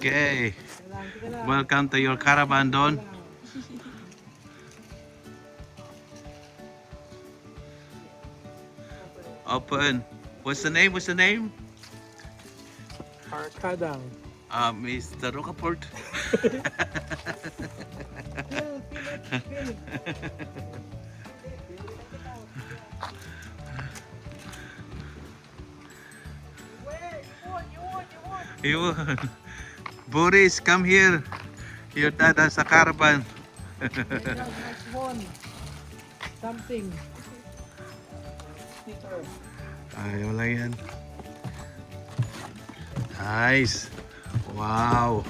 Okay. Welcome to your caravan, Don. Open. What's the name? What's the name? Arkadang. Mr. Rocaport. You Boris, come here. Your dada sa caravan. Something. Ay, wala yan. Nice. Wow.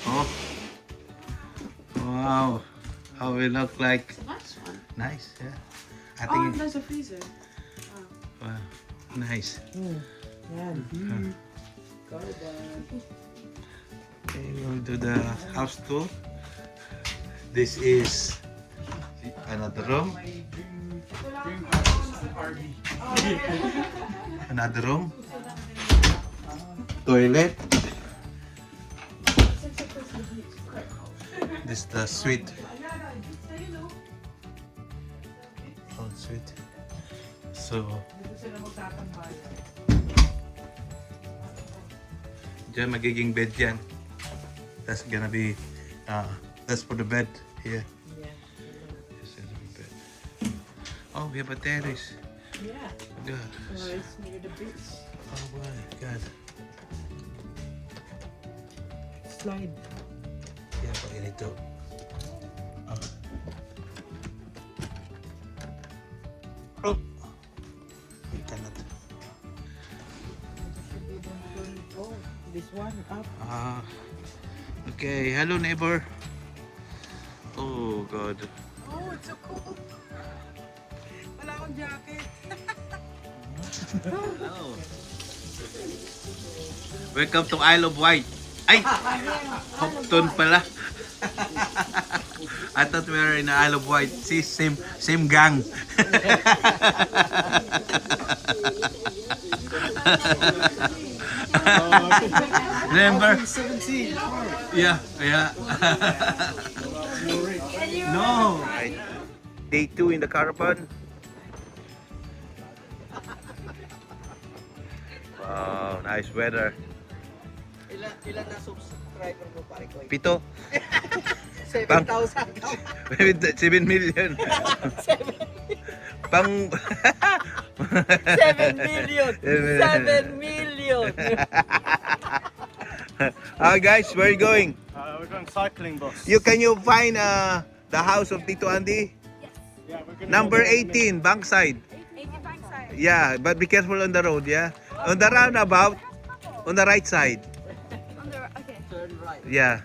Oh. Wow. How it look like. It's a nice one. Nice, yeah. I Oh, think there's a freezer. wow. Nice. Yan. Okay, we'll do the house tour. This is another room. Another room. Toilet. This is the suite. Oh, suite. So, dyan magiging bed yan. That's gonna be, that's for the bed here. This is the bed. Oh, we have a terrace. Yeah. God. It's near the beach. Oh my God. Slide. Yeah, pag ganito. Oh. Oh. You cannot. Oh, this one up. Okay. Hello, neighbor. Oh God. Oh, it's so cool. Wala akong jacket. Welcome to Isle of Wight. Ay! Hopton pala. I thought we were in Isle of Wight. See, same gang. Remember? 17. Yeah. No. Day 2 in the caravan. Wow, nice weather. Ilan na subscriber mo pare ko? 7. 7,000. 7 million. Pang 7 million. 7 million. Guys, where are you going? We're going cycling, boss. Can you find the house of Tito Andy? Yeah, we're gonna Number go there in a 18, Bankside. 80 backside. Yeah, but be careful on the road, yeah? On the roundabout, on the right side. Okay. Turn right. Yeah.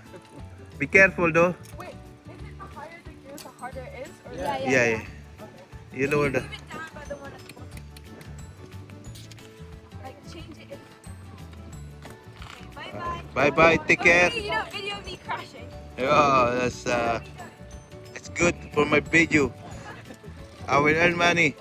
Be careful though. Wait, is it the higher the gear, the harder it is? Or Yeah. You know where the... Leave it down by the one at the bottom. Like, change it. Okay, bye-bye. Bye-bye, take care. Okay, you don't video me crashing. Yeah, that's good for my video. I will earn money.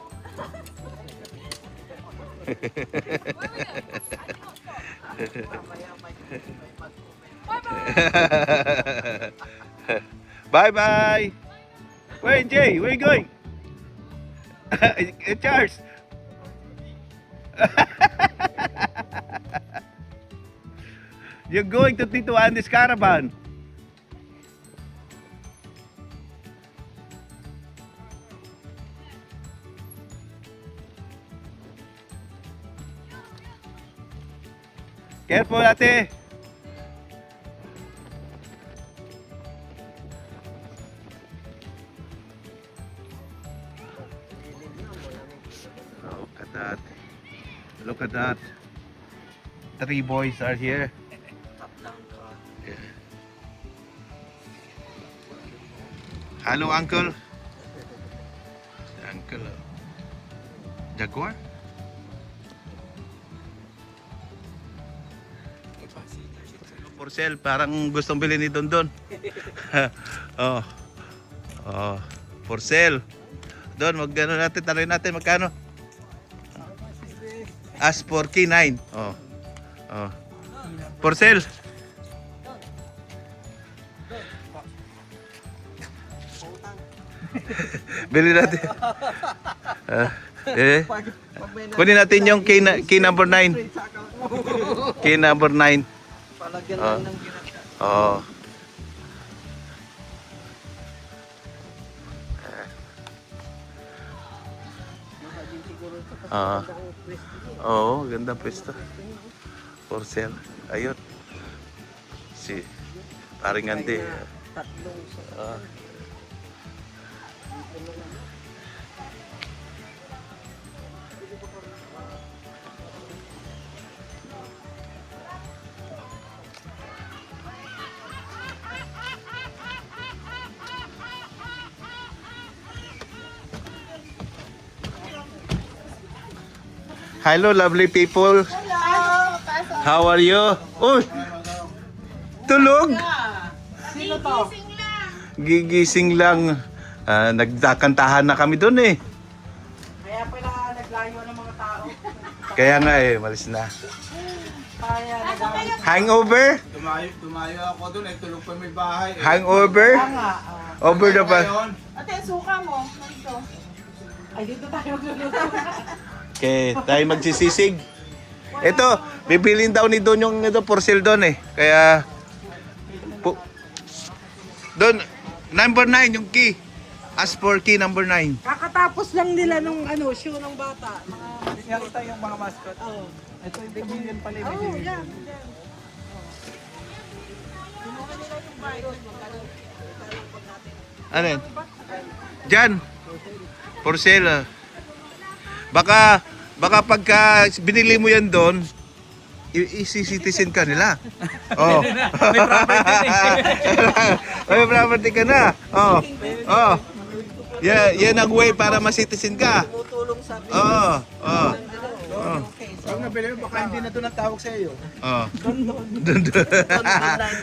Bye-bye. Where Jay? Where you going? Charles. You're going to Tito Andy's caravan. Careful, ate. Look at that. Look at that. 3 boys are here. Yeah. Hello, uncle. Uncle. Jaguar? For sale, parang gustong bilhin ni Don Don. Oh. Oh, for sale. Don, magkano natin, tanongin natin magkano? As for K9. Oh. Oh. For sale. Bili natin. Kunin natin yung key number 9. Key number 9. Palagyan Ah. lang ng ginagawa. Oo. Ah. Oo, ganda pwesto. For sale. Ayun. Si paring Andy. Tatlong sa... Ah. Hello, lovely people. How are you? Oh, tulog. Sino to? Gigising lang. Nagkakantahan na kami doon eh. Kaya pala naglayo ng mga tao. Kaya nga eh, malis na. Kaya naglayo. Hangover? Tumayo ako doon, eh, tulog pa may bahay. Hangover? Kaya nga. Over the pa. Ate, suka mo. Dito. Ay, dito tayo magluluto. Okay, tayo magsisisig. Ito, bibilin daw ni Don yung ito for sale doon eh. Kaya Don, number 9 yung key. Ask for key number 9. Kakatapos lang nila nung show ng bata. Yan ito yung mga mascot. Oo. Ito yung pamilyan pala. Oo, yan. Kinuha nila yung virus. Ano yun? Diyan. For sale. Ah. Baka pagka binili mo yan doon, i-citizen ka nila. Oh. May property ka na. Oh. Oh. Yan ang way para ma-citizen ka. Tumutulong sa akin. Oh. Oh. Oh. Pag nabili mo, baka hindi na doon ang tawag sa iyo. Oh.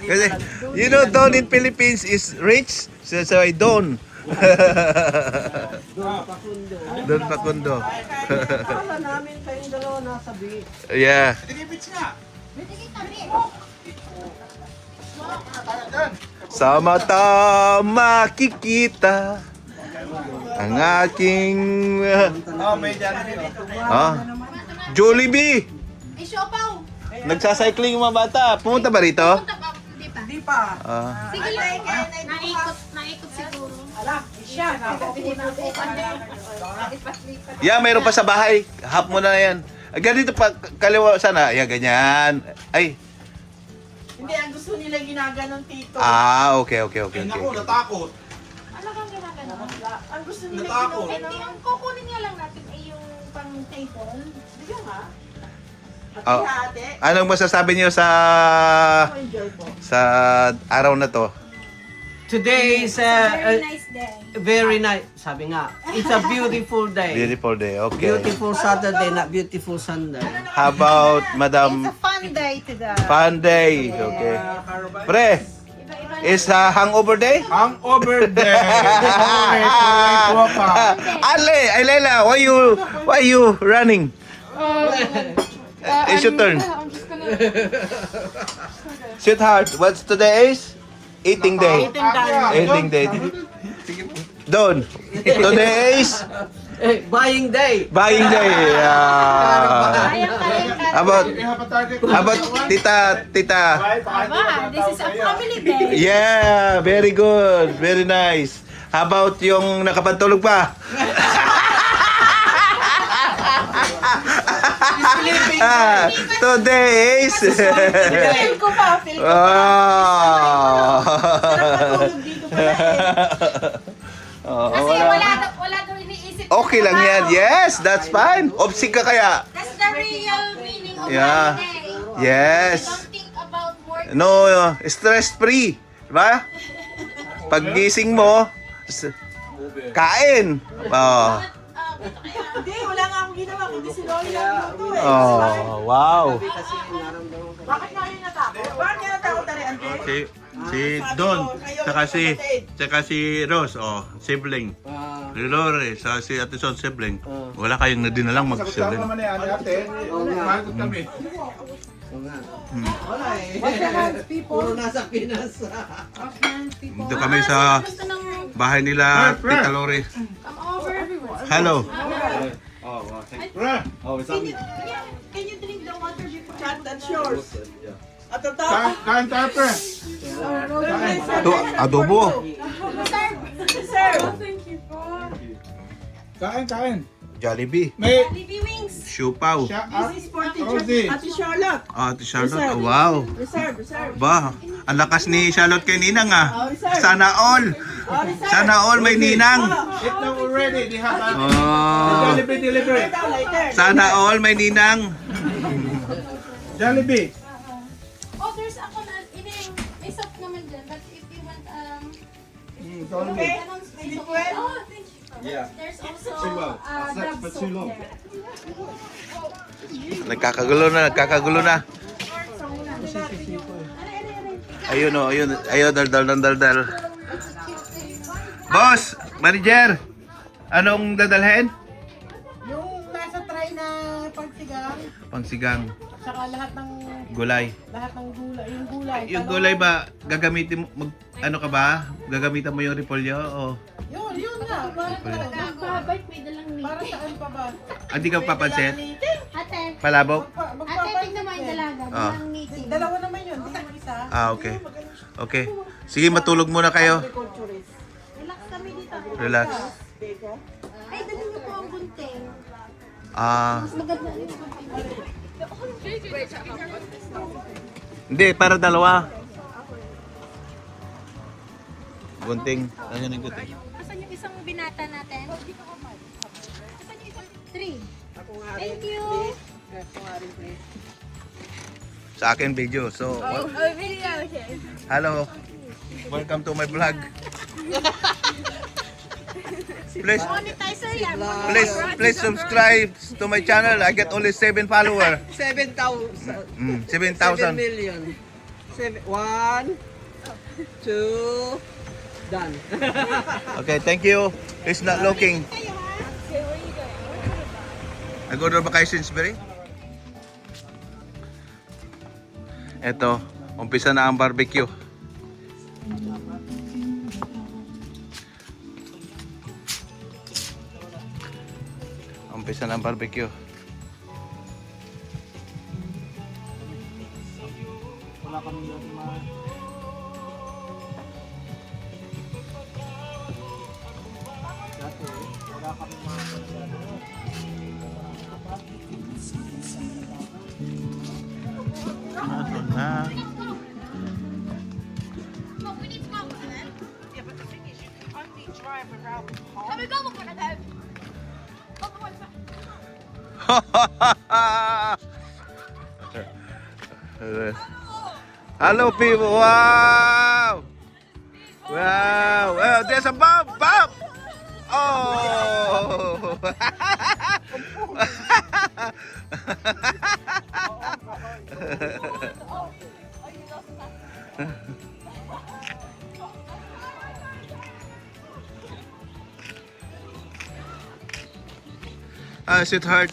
Kasi, you know, Don in Philippines is rich. So I Don. Doon Pakundo. Don Facundo. Akala namin kayong dalawa nasa beach. Yeah. Tigibits nga. Sa mata makikita ang aking Oh, may dyan. Jollibee. Ay, siopaw! Nagsacycling yung mga bata. Pumunta ba rito? Di pa. Ah. Sige lang. Naikot siguro. Ala, siya. Yeah, mayroon pa sa bahay. Half mo na yan. Ganito pa, kaliwa sana. Yan, ganyan. Ay. Hindi, ang gusto nila ginaganon tito. Okay. Naku, natakot. Ano kang ginagano? Ang gusto nila Natakot. Hindi, ang kukunin nga lang natin ay yung pang table. Sige nga. Oh. Ate, Anong masasabi niyo sa enjoy po. araw na to? Today is Very nice day. very nice. Sabi nga, it's a beautiful day. Beautiful day. Okay. Beautiful Saturday, not beautiful Sunday. How about Madam It's a fun day today. Fun Day? Okay. Pre, is hangover day? Hangover day. Layla, why you running? It's your turn. I'm just gonna... Sweetheart, what's today is? Eating day. Eating Eating day. day. Don, today is Buying day. buying day. About tita. Aba, this is a family day. Yeah, very good. Very nice. How about yung nakapantulog pa? Today is... Feel ko pa, feel ko pa. Natulog dito pala Kasi wala daw iniisip. Okay lang yan. Yes, that's fine. Opsik ka kaya? That's the real meaning of Yeah. holiday. Yes. Don't think about work. No, stress-free. Diba? Paggising mo, kain. Oh. Hindi, wala nga akong ginawa, kundi si Loli lang dito eh. Oh, wow. Kasi naramdaman ko. Bakit nga yun natakot? Bakit nga natakot na rin, Ante? Si Don, tsaka si Rose, oh, sibling. Si Lore, si Ate Son, sibling. Wala kayong nadinalang Sagot mag-sibling. naman ni ate. Magot kami. Wala eh. Puro nasa Pinas. Dito kami sa Bahay nila, Tita Lori. Come over. Hello. Oh, wow. Thank you. Oh, it's on me. Can you drink the water before? That's yours. At the top. Kain tayo, pre. Ito, adobo. Kain. Jollibee. May Baby wings. Siupaw. This is for Rosie. Ate Charlotte. Ate Charlotte, wow. Reserve. Ba, ang lakas ni Charlotte kay Ninang ah. Reserve. Sana all. Reserve. Sana all may Ninang. Eat now already. They have a Oh. Jollibee delivery. Later. Sana all may Ninang. Jollibee. Oh, there's ako na, may soap naman dyan. But if you want, Okay. may soap. Oh, thank you. Yeah. There's also, Too long. Dove For soap too long. there. Nagkakagulo na. Ayun o, ayun, daldal. Boss, manager, anong dadalhin? Yung nasa tray na pagsigang, Pangsigang, saka lahat ng gulay. gulay, yung gulay. Yung gulay ba, gagamitin mo, ano ka ba? Gagamitan mo yung repolyo o Yun na. Magbabait, may dalang Para meeting. saan pa ba? hindi ka papansin? Ate, Palabok? tingnan mo yung dalaga. Ah. Dalang meeting. Dalawa naman yun, di mo isa. Ah, okay. Okay. Sige, matulog muna kayo. Relax kami dito. Relax. Ay, dali mo po ang gunting. Ah, Mas maganda yung hindi, para dalawa. Gunting. Ano yung gunting? Asan yung isang binata natin? Asan yung isang? 3. Thank you. Sa akin video. So, hello. Welcome to my vlog. Please, Monetizer yan. please subscribe to my channel. I get only 7 followers. 7,000. 7,000. million. 1, 2, done. Okay, thank you. It's not looking. I go to vacation, Siberi. Eto, umpisa na ang barbecue. Umpisa na ang barbecue. Ano na? Hello people, wow! Wow! Well, there's a bomb! Bomb! Oh! Ah, sweetheart.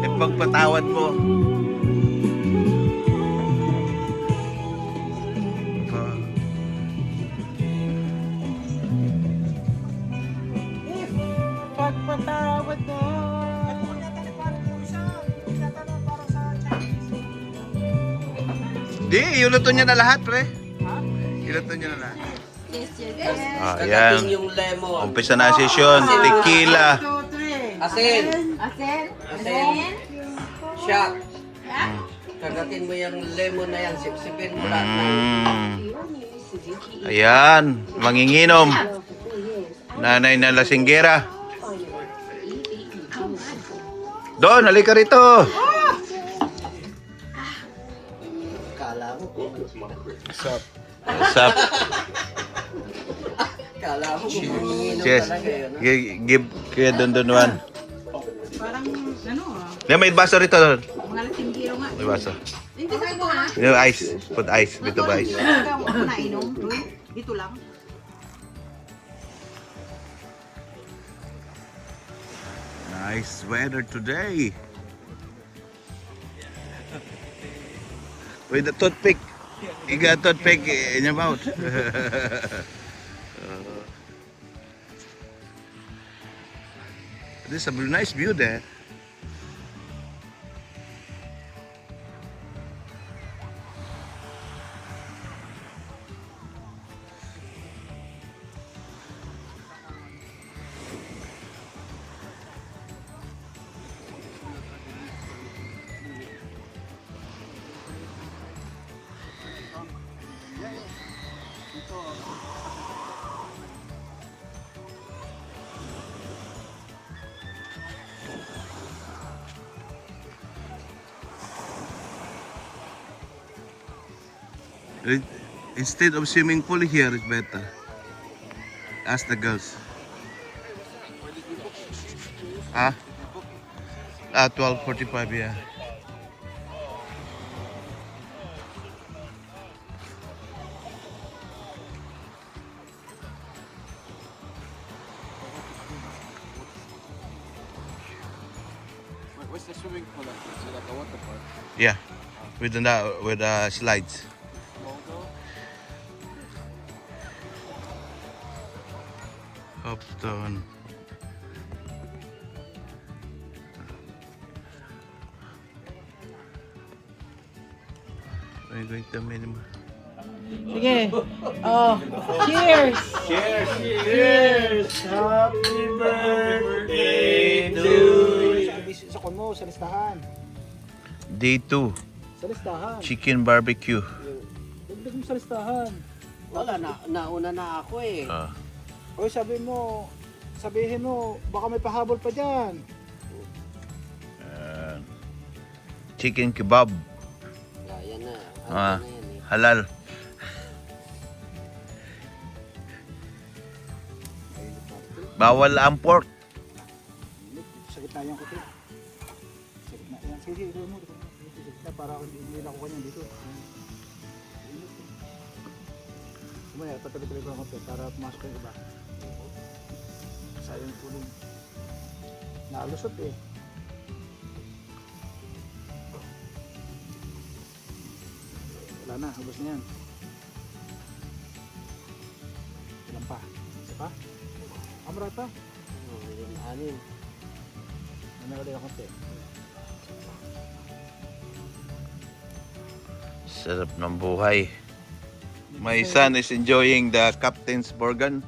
Ipagpatawad mo. Pagpatawad mo. Di, iluto niya na lahat, pre. Iluto niya na lahat. Ah, Kagating yan. yung lemon. Umpisa na ang session. Tequila. 1, 2, 3. Asin. Asen? Asin. Shot. Kagatin mo yung lemon na yan. Sipsipin mo lahat na yun. Ayan, manginginom. Nanay na lasinggera. Don, halika rito. Kala mo. What's up? Kala mo kung manginginom Cheers. talaga yun. Ha? Give kuya Don one. Parang, Yeah, may baso rito, Don. mga lasinggiro nga. May baso. Hindi sa mo ha? Yung ice. Put ice. Bito ba ice? Ikaw ako nainom. Dito lang. Nice weather today. with the toothpick. You got toothpick in your mouth. This is a nice view there. Instead of swimming pool here is better. Ask the girls. Huh? 12:45, yeah. What's the swimming pool like? Is it like a water park? Yeah. With the slides. Uptown. We're going to minimum. Sige. Oh, cheers! Cheers! Cheers! Happy birthday to you! Sa kon mo, sa listahan. Day 2, Sa listahan. chicken barbecue. Dagdag mo sa listahan. Wala, nauna na ako eh. O sabihin mo, baka may pahabol pa dyan. Chicken kebab. Yan na. Ah, Na yan eh. halal. Bawal ang pork. Sa gitna yan ko. Sa gitna yan. Sige, ito mo. Sa gitna para hindi na ako kanyan dito. Kumaya, tatabi-tabi ko ng konti para pumasok yung iba. Sayang tuloy. Nalusot eh. Wala na, ubos na yan. Ilan pa? Isa pa? Amrata? Yung anin. Ano na ulit ang konti? Sarap ng buhay. My son is enjoying the captain's burger.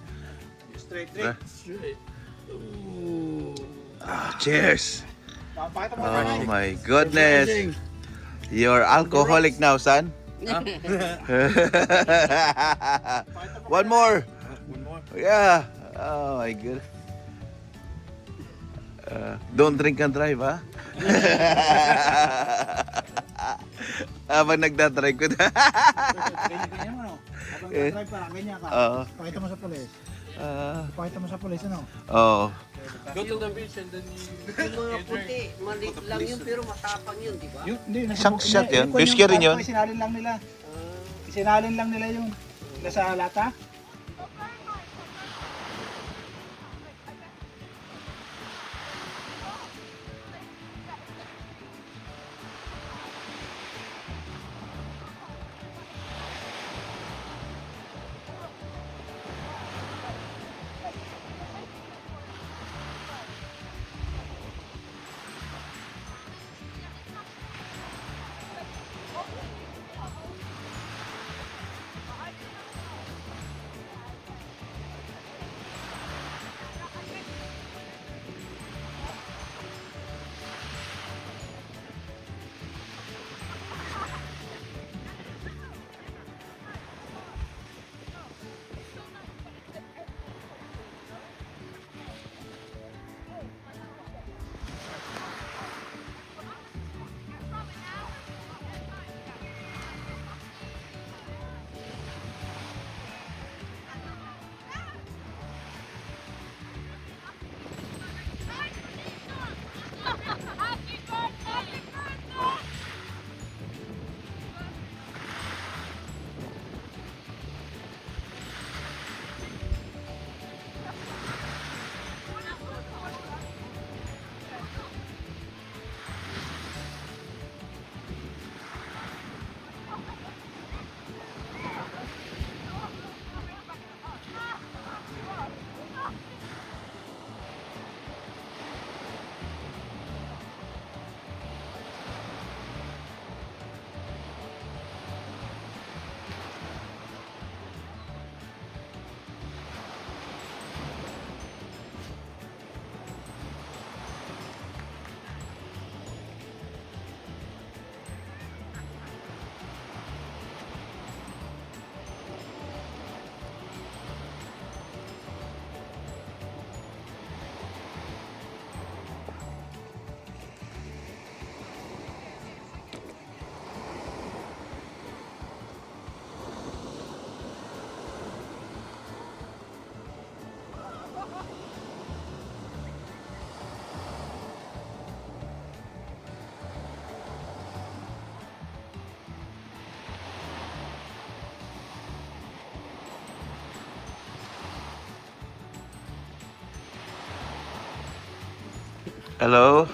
Straight Huh? drink. Cheers! Pakita mo Oh my goodness! You're alcoholic now, son? One more! One more. Yeah! Oh my god. Don't drink and drive, ha? Habang nagdadrive ko na. Ganyan mo, no? Habang nag-drive pa, ganyan ka. Oo. Pakita mo sa polis. Pakita mo sa polis, ano? Oh. Go to the beach and then Yung mga puti, maliit lang yun pero matapang yun, di ba? Yun, hindi. Isang shot yun. Whiskey rin yun. Isinalin lang nila. Isinalin lang nila yung nasa lata. Hello.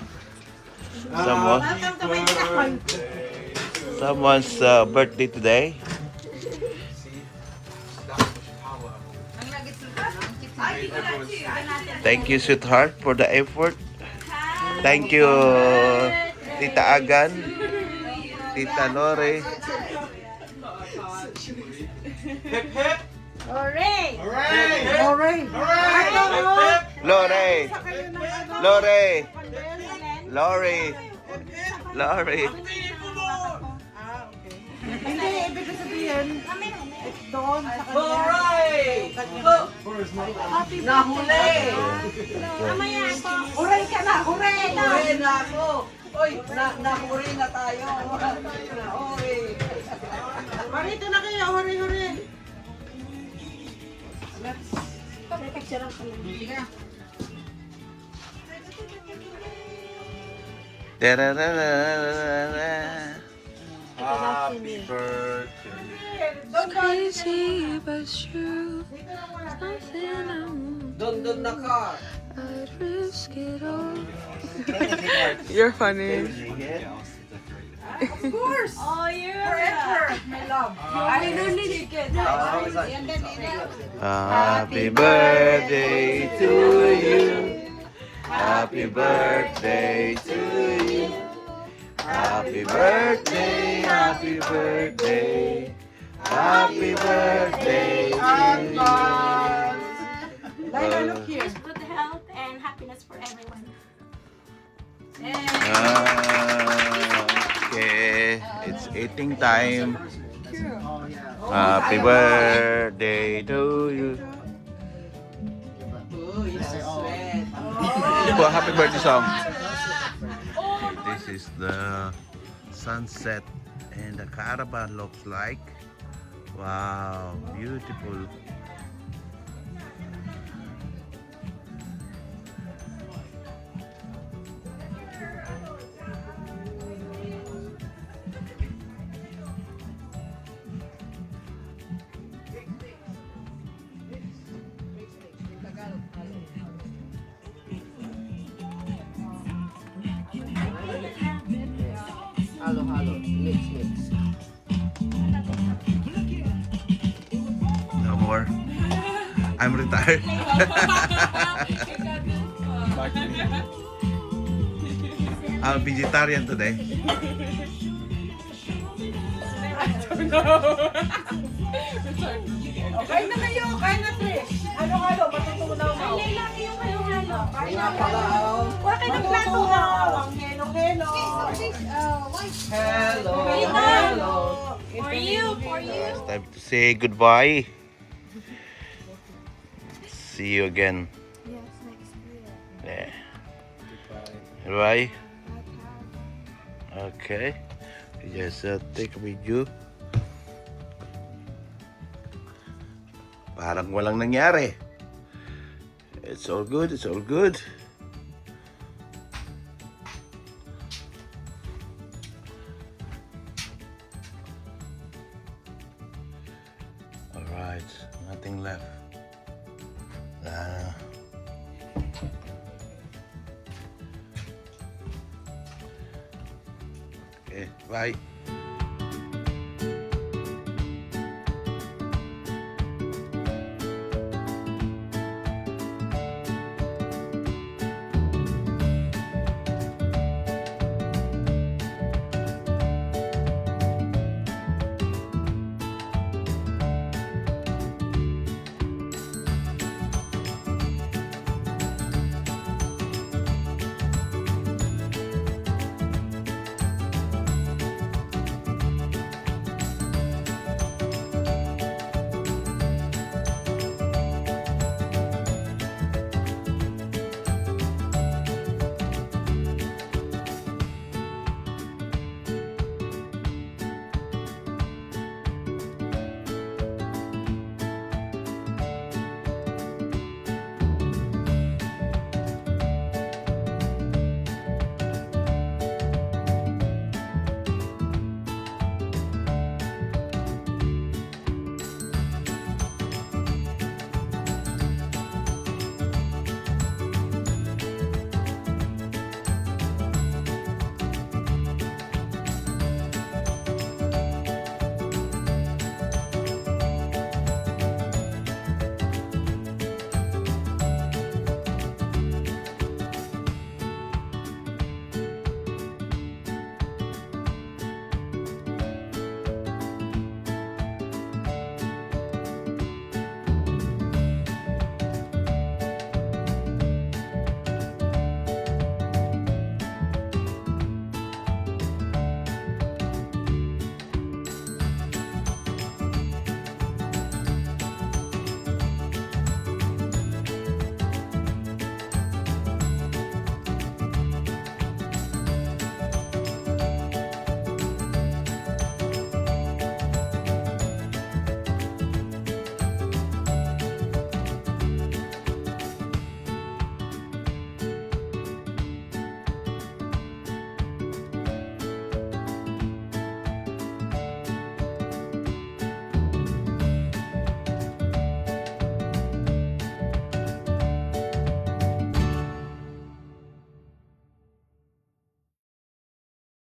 Someone's birthday today. Thank you, sweetheart, for the effort. Thank you, Tita Agan, Tita Lore. Hooray! Lore! Lore! Hindi, ibig sabihin, doon sa kanya. Hooray! Nahuli! Mamaya po. Huray ka na, huray! Hooray na ako! Uy, nahuri na tayo! Nahuri! Marito na kayo, huray, huray! Tararararara. Happy birthday. Crazy but true. Something I won't. Doon na ka! I'd risk it all. You're funny. Oh, you're Forever, my love. Happy birthday to you. Happy birthday to you. Happy birthday, happy birthday. Happy birthday to you. Laila, look here. good health and happiness for everyone. Okay, it's eating time. Happy birthday to you. Oh, you're so sweet. Well, happy birthday song. This is the sunset and the caravan looks like. Wow, beautiful. Halo-halo, mix. No more. I'm retired. I'm vegetarian today. Kain na kayo, kain na, Trish. Halo-halo, matutunaw na. Ay, laki yung halo-halo. Kain Nga na pala, oh. Wala kayo ng plato na. Ang helo-helo. Hello! For you, for you. It's time to say goodbye. See you again. Yes, next year. Yeah. Goodbye. Okay. Just take a video. Parang walang nangyari. It's all good. It's all good. All right. Nothing left. Okay. Bye.